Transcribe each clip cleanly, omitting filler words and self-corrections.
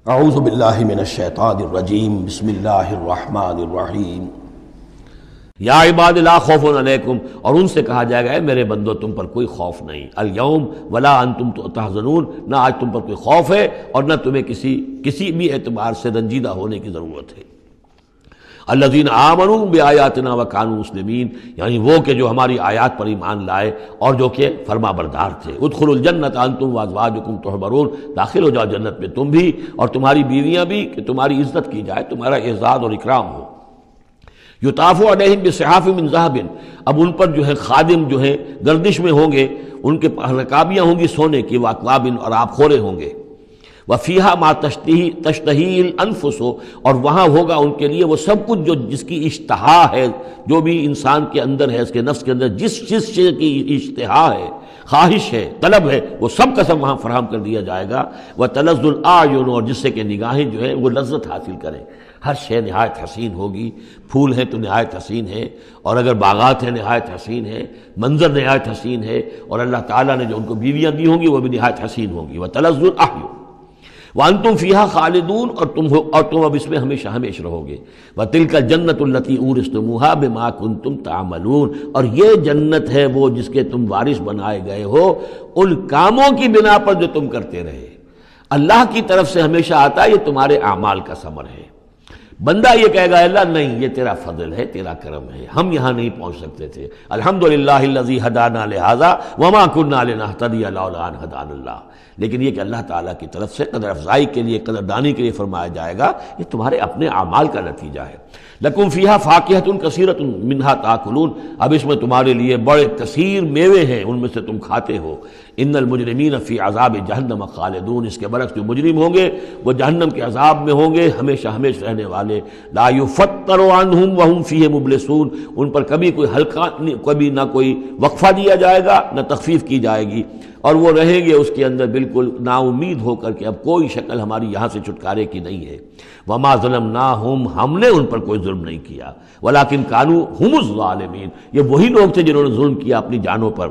اعوذ باللہ من الشیطان الرجیم بسم اللہ الرحمن الرحیم یا عباد لا خوف علیکم، اور ان سے کہا جائے گا اے میرے بندو تم پر کوئی خوف نہیں، الیوم ولا انتم تحزنون، نہ آج تم پر کوئی خوف ہے اور نہ تمہیں کسی بھی اعتبار سے رنجیدہ ہونے کی ضرورت ہے۔ الذین آمنوا بآیاتنا وکانوا مسلمین، یعنی وہ کہ جو ہماری آیات پر ایمان لائے اور جو کہ فرما بردار تھے۔ ادخلوا الجنۃ انتم وازواجکم تحبرون، داخل ہو جاؤ جنت میں تم بھی اور تمہاری بیویاں بھی، کہ تمہاری عزت کی جائے، تمہارا اعزاز اور اکرام ہو۔ یطاف علیہم بصحاف من ذہب، اب ان پر جو ہے خادم جو ہے گردش میں ہوں گے، ان کے رکابیاں ہوں گی سونے کی، واکواب اور آب خورے ہوں گے۔ وفیہا ما تشتہی الانفس، اور وہاں ہوگا ان کے لیے وہ سب کچھ جو جس کی اشتہا ہے، جو بھی انسان کے اندر ہے، اس کے نفس کے اندر جس چیز کی اشتہا ہے، خواہش ہے، طلب ہے، وہ سب کا سب وہاں فراہم کر دیا جائے گا۔ وتلذ الاعین، اور جس سے کہ نگاہیں جو ہیں وہ لذت حاصل کریں۔ ہر شے نہایت حسین ہوگی، پھول ہیں تو نہایت حسین ہے، اور اگر باغات ہیں نہایت حسین ہے، منظر نہایت حسین ہے، اور اللہ تعالیٰ نے جو ان کو بیویاں دی ہوں گی وہ بھی نہایت حسین ہوں گی۔ وتلذ الاعین وانتم فیہا خالدون، اور تم اب اس میں ہمیشہ ہمیشہ رہو گے۔ وتلک الجنۃ التی اورثتموہا بما کنتم تعملون، اور یہ جنت ہے وہ جس کے تم وارث بنائے گئے ہو ان کاموں کی بنا پر جو تم کرتے رہے۔ اللہ کی طرف سے ہمیشہ آتا ہے یہ تمہارے اعمال کا ثمر ہے۔ بندہ یہ کہے گا اللہ نہیں، یہ تیرا فضل ہے، تیرا کرم ہے، ہم یہاں نہیں پہنچ سکتے تھے۔ الحمدللہ الذی ہدانا لہذا وما کنا لنہتدی لولا ان ہدانا اللہ، لیکن یہ کہ اللہ تعالیٰ کی طرف سے قدر افزائی کے لیے، قدر دانی کے لیے فرمایا جائے گا یہ تمہارے اپنے اعمال کا نتیجہ ہے۔ لکم فیہا فاکہۃ کثیرۃ منہا تاکلون، اب اس میں تمہارے لیے بڑے کثیر میوے ہیں، ان میں سے تم کھاتے ہو۔ ان المجرمین فی عذاب جہنم خالدون، اس کے برعکس جو مجرم ہوں گے وہ جہنم کے عذاب میں ہوں گے ہمیشہ ہمیشہ رہنے والے۔ لا یفتر عنہم وہم فیہ مبلسون، ان پر کبھی کوئی ہلکا، کبھی نہ کوئی وقفہ دیا جائے گا نہ تخفیف کی جائے گی، اور وہ رہیں گے اس کے اندر بالکل نا امید ہو کر کہ اب کوئی شکل ہماری یہاں سے چھٹکارے کی نہیں ہے۔ وما ظلمناہم، ہم نے ان پر کوئی ظلم نہیں کیا، ولکن کانوا ہم الظالمین، یہ وہی لوگ تھے جنہوں نے ظلم کیا اپنی جانوں پر۔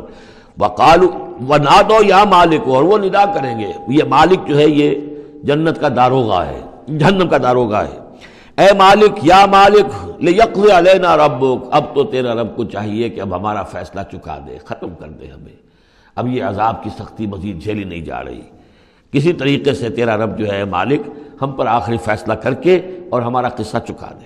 وقالوا ونادوا یا مالک، اور وہ ندا کریں گے، یہ مالک جو ہے یہ جنت کا داروغہ ہے، جہنم کا داروغہ ہے۔ اے مالک، یا مالک، لیقضی علینا ربک، اب تو تیرا رب کو چاہیے کہ اب ہمارا فیصلہ چکا دے، ختم کر دے ہمیں، اب یہ عذاب کی سختی مزید جھیلی نہیں جا رہی، کسی طریقے سے تیرا رب جو ہے مالک ہم پر آخری فیصلہ کر کے اور ہمارا قصہ چکا دے۔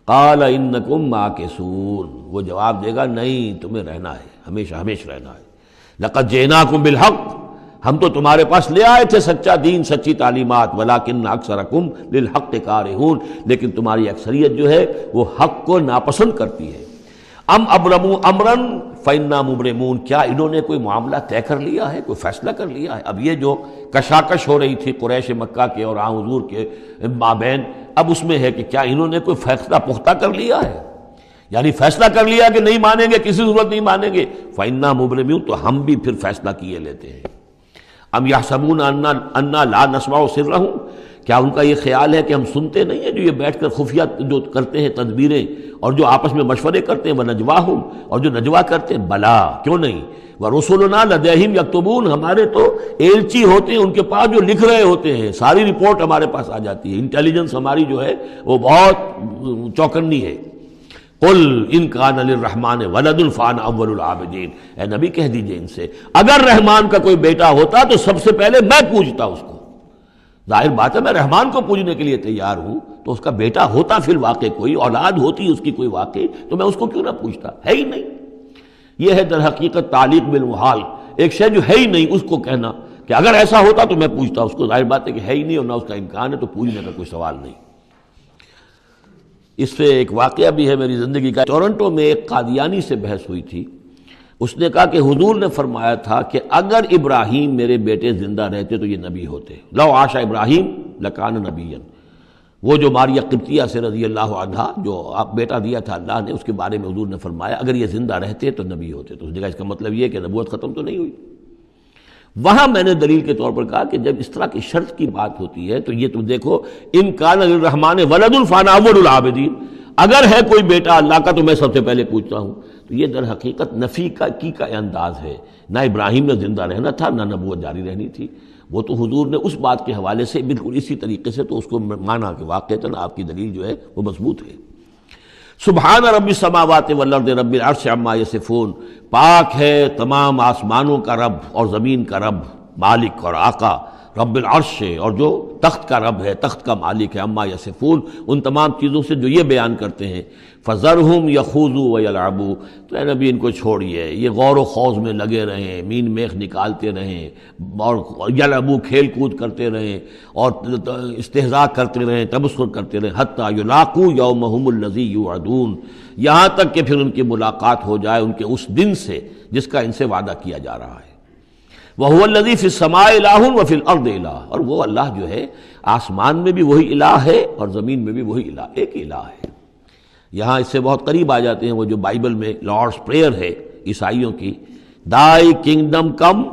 قال انکم ماکثون، وہ جواب دے گا نہیں، تمہیں رہنا ہے، ہمیشہ ہمیشہ رہنا ہے۔ لقد جئناکم بالحق، ہم تو تمہارے پاس لے آئے تھے سچا دین، سچی تعلیمات، ولکن اکثرکم للحق کارہون، لیکن تمہاری اکثریت جو ہے وہ حق کو ناپسند کرتی ہے۔ ام ابرموا امرا فانا مبرمون، کیا انہوں نے کوئی معاملہ طے کر لیا ہے، کوئی فیصلہ کر لیا ہے؟ اب یہ جو کشاکش ہو رہی تھی قریش مکہ کے اور آن حضور کے مابین، اب اس میں ہے کہ کیا انہوں نے کوئی فیصلہ پختہ کر لیا ہے، یعنی فیصلہ کر لیا کہ نہیں مانیں گے، کسی صورت نہیں مانیں گے۔ فانا مبرمون، تو ہم بھی پھر فیصلہ کیے لیتے ہیں۔ ام یحسبون انا لا نسمع سرہم، کیا ان کا یہ خیال ہے کہ ہم سنتے نہیں ہیں جو یہ بیٹھ کر خفیہ جو کرتے ہیں تدبیریں اور جو آپس میں مشورے کرتے ہیں، وَنَجْوَاهُمْ، اور جو نجوا کرتے ہیں، بلا کیوں نہیں، وَرُسُلُنَا لَدَيْهِمْ يَكْتُبُونَ، ہمارے تو ایلچی ہوتے ہیں ان کے پاس جو لکھ رہے ہوتے ہیں، ساری رپورٹ ہمارے پاس آ جاتی ہے، انٹیلیجنس ہماری جو ہے وہ بہت چوکنی ہے۔ قل ان کان للرحمن ولد فانا اول العابدین، اے نبی کہہ دیجئے ان سے اگر رحمان کا کوئی بیٹا ہوتا تو سب سے پہلے میں پوجتا اس کو۔ ظاہر بات ہے میں رحمان کو پوجنے کے لیے تیار ہوں، تو اس کا بیٹا ہوتا فی الواقع کوئی اولاد ہوتی اس کی کوئی واقع، تو میں اس کو کیوں نہ پوچھتا، ہے ہی نہیں۔ یہ ہے در حقیقت تعلیق بالمحال، ایک شے جو ہے ہی نہیں اس کو کہنا کہ اگر ایسا ہوتا تو میں پوچھتا اس کو۔ ظاہر بات ہے کہ ہے ہی نہیں اور نہ اس کا امکان ہے، تو پوجنے کا کوئی سوال نہیں۔ اس سے ایک واقعہ بھی ہے میری زندگی کا۔ ٹورنٹو میں ایک قادیانی سے بحث ہوئی تھی، اس نے کہا کہ حضور نے فرمایا تھا کہ اگر ابراہیم میرے بیٹے زندہ رہتے تو یہ نبی ہوتے، لو عاش ابراہیم لکان نبیا۔ وہ جو ماریہ قبطیہ سے رضی اللہ عنہا جو بیٹا دیا تھا اللہ نے، اس کے بارے میں حضور نے فرمایا اگر یہ زندہ رہتے تو نبی ہوتے۔ تو اس نے کہا اس کا مطلب یہ کہ نبوت ختم تو نہیں ہوئی۔ وہاں میں نے دلیل کے طور پر کہا کہ جب اس طرح کی شرط کی بات ہوتی ہے تو یہ تم دیکھو، ان کان للرحمن ولد فانا اول العابدین، اگر ہے کوئی بیٹا اللہ کا تو میں سب سے پہلے پوچھتا ہوں۔ تو یہ در حقیقت نفی کا انداز ہے، نہ ابراہیم نے زندہ رہنا تھا نہ نبوت جاری رہنی تھی۔ وہ تو حضور نے اس بات کے حوالے سے بالکل اسی طریقے سے تو اس کو مانا کہ واقعتاً آپ کی دلیل جو ہے وہ مضبوط ہے۔ سبحان رب السماوات والارض رب العرش عما یصفون، پاک ہے تمام آسمانوں کا رب اور زمین کا رب، مالک اور آقا، رب العرش ہے اور جو تخت کا رب ہے، تخت کا مالک ہے، عما یصفون، ان تمام چیزوں سے جو یہ بیان کرتے ہیں، فذرہم یخوضوا ویلعبوا، تو اے نبی ان کو چھوڑیے، یہ غور و خوض میں لگے رہیں، مین میخ نکالتے رہیں اور یلعبوا کھیل کود کرتے رہیں اور استہزاء کرتے رہیں، تبصر کرتے رہیں، حتی یلاقوا یومہم الذی یوعدون، یہاں تک کہ پھر ان کی ملاقات ہو جائے ان کے اس دن سے جس کا ان سے وعدہ کیا جا رہا ہے۔ وَهُوَ الَّذِي فِي السَّمَاءِ إِلَٰهٌ وَفِي الْأَرْضِ إِلَٰهٌ، اور وہ اللہ جو ہے آسمان میں بھی وہی الہ ہے اور زمین میں بھی وہی الہ، ایک الہ ہے۔ یہاں اس سے بہت قریب آ جاتے ہیں وہ جو بائبل میں لارڈس پریئر ہے عیسائیوں کی، Thy kingdom come,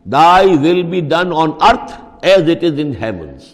Thy will be done on earth as it is in heavens۔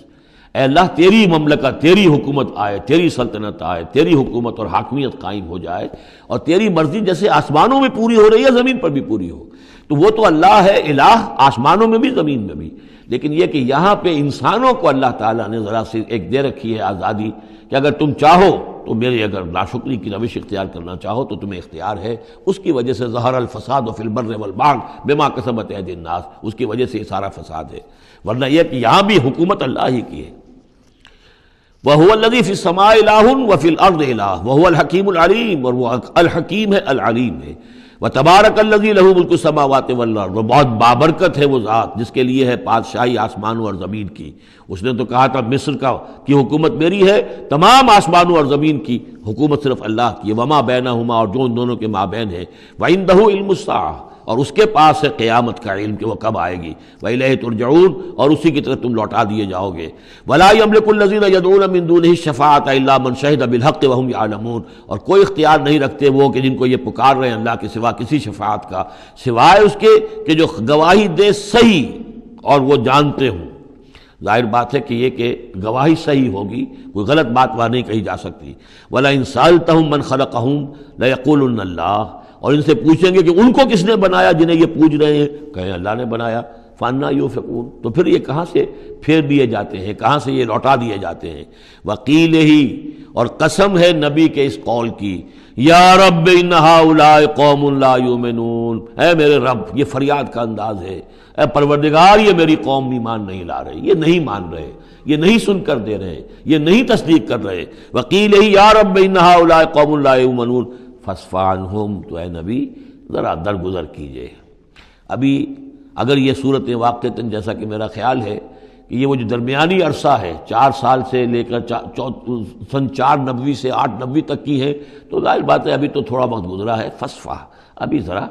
اے اللہ تیری مملکت، تیری حکومت آئے، تیری سلطنت آئے، تیری حکومت اور حاکمیت قائم ہو جائے اور تیری مرضی جیسے آسمانوں میں پوری ہو رہی ہے زمین پر بھی پوری ہو۔ تو وہ تو اللہ ہے الہ، آسمانوں میں بھی زمین میں بھی، لیکن یہ کہ یہاں پہ انسانوں کو اللہ تعالیٰ نے ذرا سی ایک دے رکھی ہے آزادی کہ اگر تم چاہو تو میری اگر ناشکری کی روش اختیار کرنا چاہو تو تمہیں اختیار ہے۔ اس کی وجہ سے ظہر الفساد فی البر والبحر بما کسبت ایدی الناس، اس کی وجہ سے یہ سارا فساد ہے، ورنہ یہ کہ یہاں بھی حکومت اللہ ہی کی ہے۔ وَهُوَ الَّذِي فِي السَّمَاءِ إِلَٰهٌ وَفِي الْأَرْضِ إِلَٰهٌ وَهُوَ الْحَكِيمُ الْعَلِيمُ، اور وہ الحکیم ہے، العلیم ہے۔ وَتَبَارَكَ الَّذِي لَهُ مُلْكُ السَّمَاوَاتِ وَالْأَرْضِ، وہ بہت بابرکت ہے وہ ذات جس کے لیے ہے بادشاہی آسمانوں اور زمین کی۔ اس نے تو کہا تھا مصر کی حکومت میری ہے، تمام آسمانوں اور زمین کی حکومت صرف اللہ کی ہے، وَمَا بَيْنَهُمَا، اور جو ان دونوں کے مابین ہے، وَعِندَهُ عِلْمُ السَّاعَةِ، اور اس کے پاس ہے قیامت کا علم کہ وہ کب آئے گی، وَإِلَيْهِ تُرْجَعُونَ، اور اسی کی طرف تم لوٹا دیے جاؤ گے۔ وَلَا يَمْلِكُ الَّذِينَ يَدْعُونَ مِن دُونِهِ الشَّفَاعَةَ إِلَّا مَنْ شَهِدَ بِالْحَقِّ وَهُمْ يَعْلَمُونَ، اور کوئی اختیار نہیں رکھتے وہ کہ جن کو یہ پکار رہے ہیں اللہ کے سوا کسی شفاعت کا، سوائے اس کے کہ جو گواہی دے صحیح اور وہ جانتے ہوں۔ ظاہر بات ہے کہ یہ کہ گواہی صحیح ہوگی، کوئی غلط بات وہاں نہیں کہی جا سکتی۔ وَلَئِن سَأَلْتَهُم مَّن خَلَقَهُم لَيَقُولُنَّ اللَّهُ، اور ان سے پوچھیں گے کہ ان کو کس نے بنایا جنہیں یہ پوچھ رہے ہیں، کہیں اللہ نے بنایا۔ فَأَنَّىٰ يُؤْفَكُونَ، تو پھر یہ کہاں سے پھیر دیے جاتے ہیں، کہاں سے یہ لوٹا دیے جاتے ہیں۔ وَقِيلِهِ، اور قسم ہے نبی کے اس قول کی، یا رب ان ہؤلاء قوم لا یؤمنون، اے میرے رب، یہ فریاد کا انداز ہے، اے پروردگار یہ میری قوم ایمان نہیں لا رہی، یہ نہیں مان رہے، یہ نہیں سن کر دے رہے، یہ نہیں تصدیق کر رہے۔ وَقِيلِهِ یا رب ان ہؤلاء قوم لا یؤمنون فاصفح عنہم، تو اے نبی ذرا درگزر کیجئے۔ ابھی اگر یہ صورت واقعتاً جیسا کہ میرا خیال ہے کہ یہ وہ جو درمیانی عرصہ ہے 4 سال سے لے کر سن 490 سے 890 تک کی ہے، تو ظاہر بات ہے ابھی تو تھوڑا وقت گزرا ہے۔ فاصفح، ابھی ذرا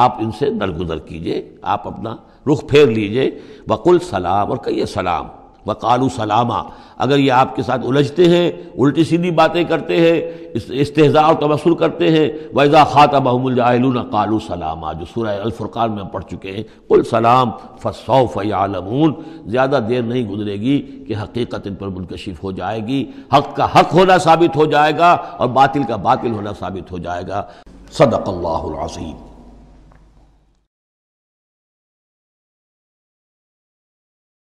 آپ ان سے درگزر کیجئے، آپ اپنا رخ پھیر لیجئے۔ وقل سلام، اور کہیے سلام۔ وقالوا سلاما، اگر یہ آپ کے ساتھ الجھتے ہیں، الٹی سیدھی باتیں کرتے ہیں، استہزاء اور تبصر کرتے ہیں، وَإِذَا خَاطَبَهُمُ الْجَاهِلُونَ قَالُوا سَلَامًا، جو سورہ الفرقان میں ہم پڑھ چکے ہیں۔ قل سلام فَسَوْفَ يَعْلَمُونَ، زیادہ دیر نہیں گزرے گی کہ حقیقت ان پر منکشف ہو جائے گی، حق کا حق ہونا ثابت ہو جائے گا اور باطل کا باطل ہونا ثابت ہو جائے گا۔ صدق اللہ العظیم۔